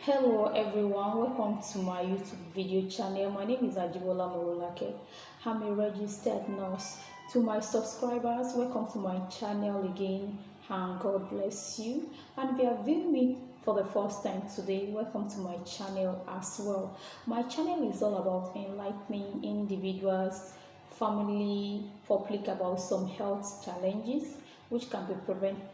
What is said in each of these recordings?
Hello everyone, welcome to my YouTube video channel. My name is Ajibola Morolake. I'm a registered nurse. To my subscribers, welcome to my channel again and God bless you. And if you are viewing me for the first time today, welcome to my channel as well. My channel is all about enlightening individuals, family, public about some health challenges which can be prevented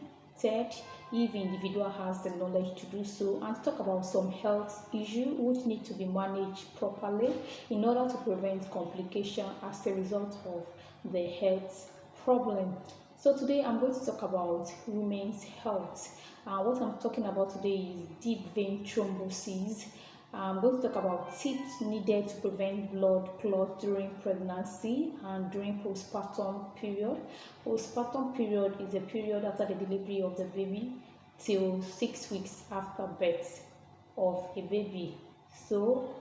if the individual has the knowledge to do so, and talk about some health issues which need to be managed properly in order to prevent complication as a result of the health problem. So today I'm going to talk about women's health. What I'm talking about today is deep vein thrombosis. I'm going to talk about tips needed to prevent blood clot during pregnancy and during postpartum period. Postpartum period is a period after the delivery of the baby till 6 weeks after birth of a baby. So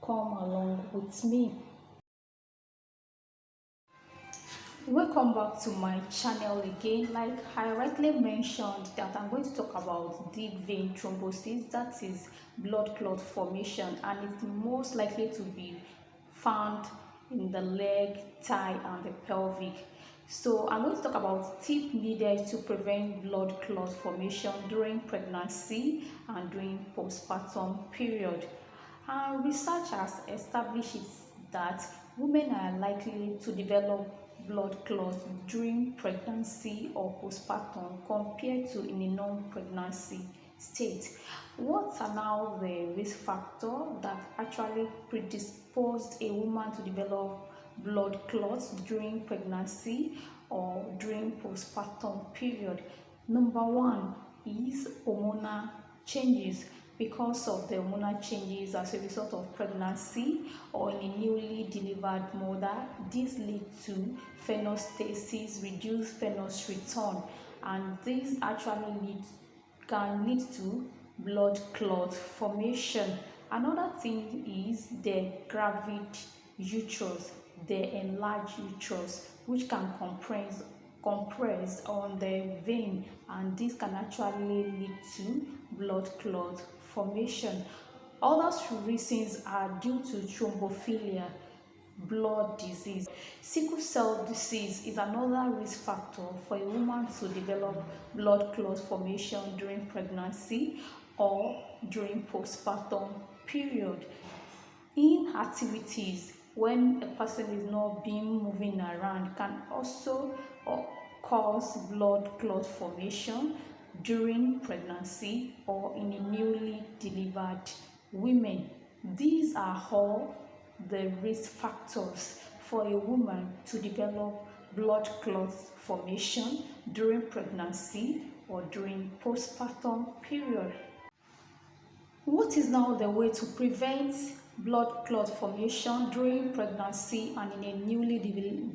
come along with me. Welcome back to my channel again. Like I rightly mentioned that I'm going to talk about deep vein thrombosis, that is blood clot formation, and it's most likely to be found in the leg, thigh and the pelvic. So I'm going to talk about tips needed to prevent blood clot formation during pregnancy and during postpartum period. And research has established that women are likely to develop blood clots during pregnancy or postpartum compared to in a non-pregnancy state. What are now the risk factors that actually predisposed a woman to develop blood clots during pregnancy or during postpartum period? Number one is hormonal changes. Because of the hormonal changes as a result of pregnancy or in a newly delivered mother, this leads to phenostasis, reduced venous return, and this actually can lead to blood clot formation. Another thing is the gravid uterus, the enlarged uterus, which can compress on the vein, and this can actually lead to blood clot formation. Other reasons are due to thrombophilia, blood disease. Sickle cell disease is another risk factor for a woman to develop blood clot formation during pregnancy or during postpartum period. Inactivities, when a person is not being moving around, can also cause blood clot formation during pregnancy or in a newly delivered women. These are all the risk factors for a woman to develop blood clot formation during pregnancy or during postpartum period. What is now the way to prevent blood clot formation during pregnancy and in a newly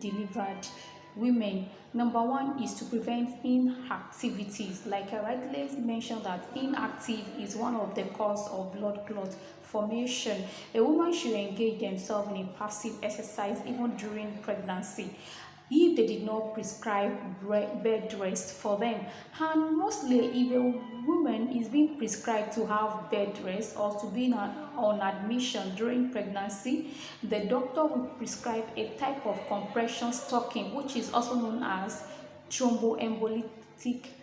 delivered women? Number one is to prevent inactivities. Like I rightly mentioned that inactive is one of the cause of blood clot formation. A woman should engage themselves in a passive exercise even during pregnancy if they did not prescribe bed rest for them. And mostly if a woman is being prescribed to have bed rest or to be on admission during pregnancy, the doctor will prescribe a type of compression stocking, which is also known as thromboembolic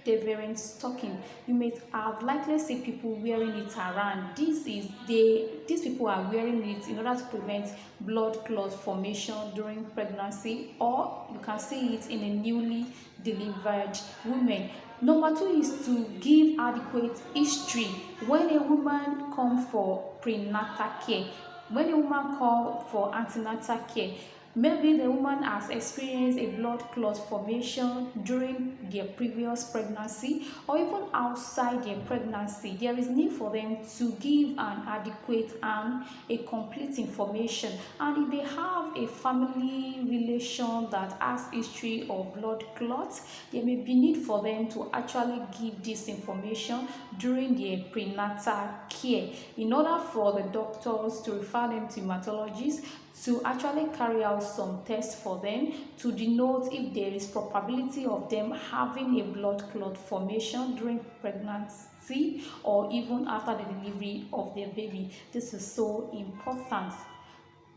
deferent stocking. You may have likely seen people wearing it around. These people are wearing it in order to prevent blood clot formation during pregnancy, or you can see it in a newly delivered woman. Number two is to give adequate history when a woman comes for prenatal care. When a woman comes for antenatal care, maybe the woman has experienced a blood clot formation during their previous pregnancy or even outside their pregnancy. There is need for them to give an adequate and a complete information. And if they have a family relation that has history of blood clots, there may be need for them to actually give this information during their prenatal care in order for the doctors to refer them to hematologists to actually carry out some tests for them to denote if there is probability of them having a blood clot formation during pregnancy or even after the delivery of their baby. This is so important.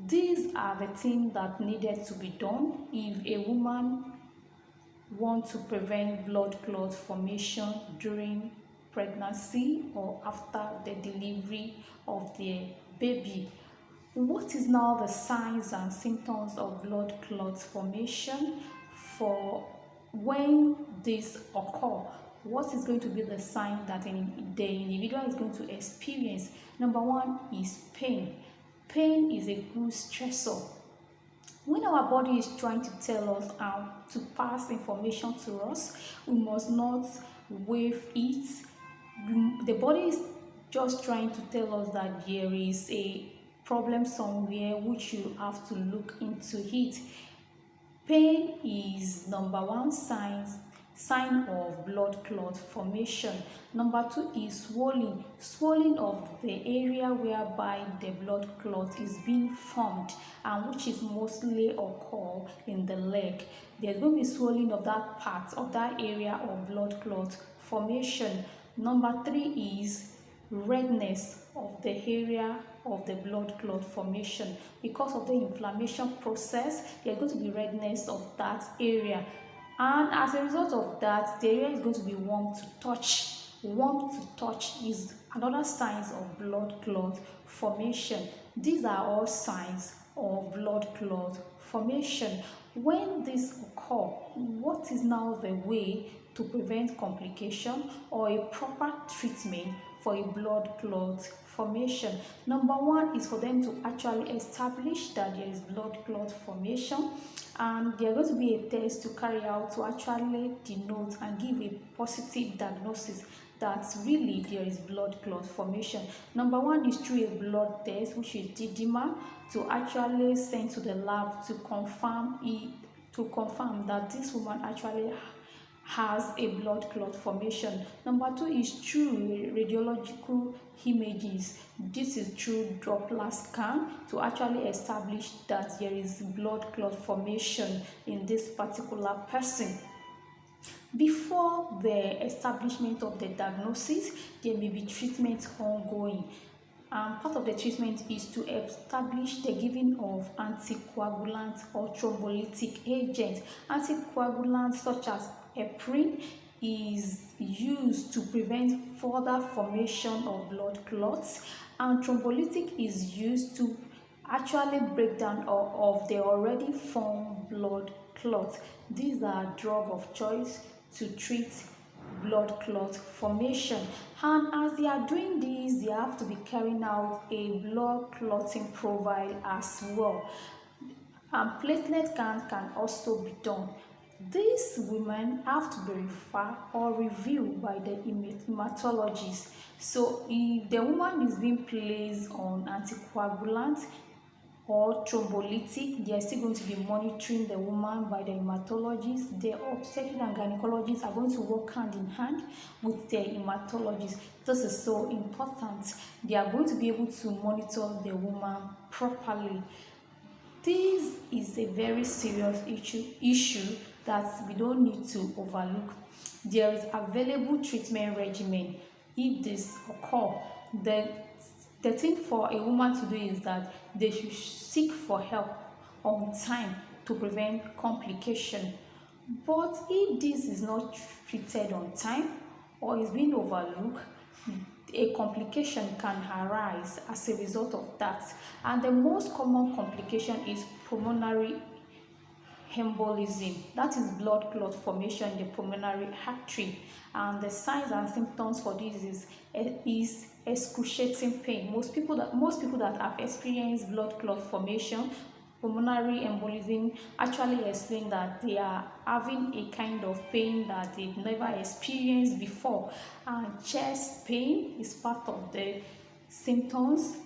These are the things that needed to be done if a woman wants to prevent blood clot formation during pregnancy or after the delivery of their baby. What is now the signs and symptoms of blood clot formation? For when this occur, what is going to be the sign that the individual is going to experience? Number one is pain. Pain is a good stressor. When our body is trying to tell us how to pass information to us, we must not waive it. The body is just trying to tell us that there is a problem somewhere which you have to look into it. Pain is number one sign of blood clot formation. Number two is swelling of the area whereby the blood clot is being formed, and which is mostly occur in the leg. There's going to be swelling of that part of that area of blood clot formation. Number three is redness of the area of the blood clot formation. Because of the inflammation process, there's going to be redness of that area, and as a result of that, the area is going to be warm to touch. Warm to touch is another sign of blood clot formation. These are all signs of blood clot formation. When this occur, what is now the way to prevent complication or a proper treatment for a blood clot formation? Number one is for them to actually establish that there is blood clot formation, and there are going to be a test to carry out to actually denote and give a positive diagnosis that really there is blood clot formation. Number one is through a blood test, which is D-dimer, to actually send to the lab to confirm that this woman actually has a blood clot formation. Number two is through radiological images. This is through Doppler scan to actually establish that there is blood clot formation in this particular person. Before the establishment of the diagnosis, there may be treatment ongoing. Part of the treatment is to establish the giving of anticoagulant or thrombolytic agents. Anticoagulants such as heparin is used to prevent further formation of blood clots, and thrombolytic is used to actually break down of the already formed blood clots. These are drugs of choice to treat blood clot formation, and as they are doing this, they have to be carrying out a blood clotting profile as well, and platelet count can also be done. These women have to be referred or reviewed by the hematologist. So if the woman is being placed on anticoagulant or thrombolytic, they are still going to be monitoring the woman by the hematologist. The obstetric and gynecologists are going to work hand in hand with the hematologist. This is so important. They are going to be able to monitor the woman properly. This is a very serious issue that we don't need to overlook. There is available treatment regimen if this occur. The thing for a woman to do is that they should seek for help on time to prevent complication. But if this is not treated on time or is being overlooked, a complication can arise as a result of that. And the most common complication is pulmonary embolism. That is blood clot formation in the pulmonary artery, and the signs and symptoms for this is excruciating pain. Most people that have experienced blood clot formation, pulmonary embolism, actually explain that they are having a kind of pain that they've never experienced before, and chest pain is part of the symptoms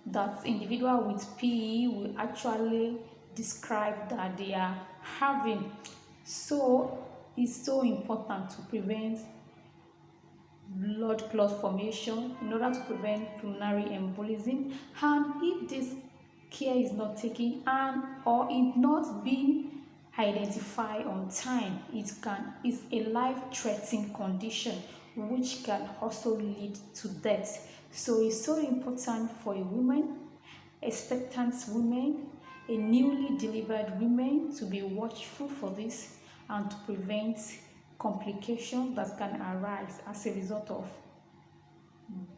that individual with PE will actually describe that they are having. So it's so important to prevent blood clot formation in order to prevent pulmonary embolism. And if this care is not taken, and or it not being identified on time, it's a life-threatening condition which can also lead to death. So it's so important for a woman, expectant women, a newly delivered women to be watchful for this and to prevent complications that can arise as a result of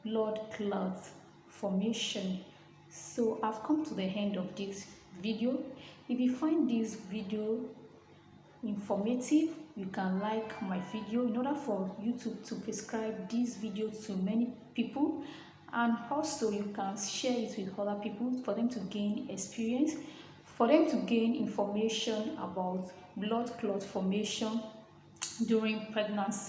blood clot formation. So I've come to the end of this video. If you find this video informative, you can like my video in order for YouTube to prescribe this video to many people, and also you can share it with other people for them to gain experience, for them to gain information about blood clot formation during pregnancy.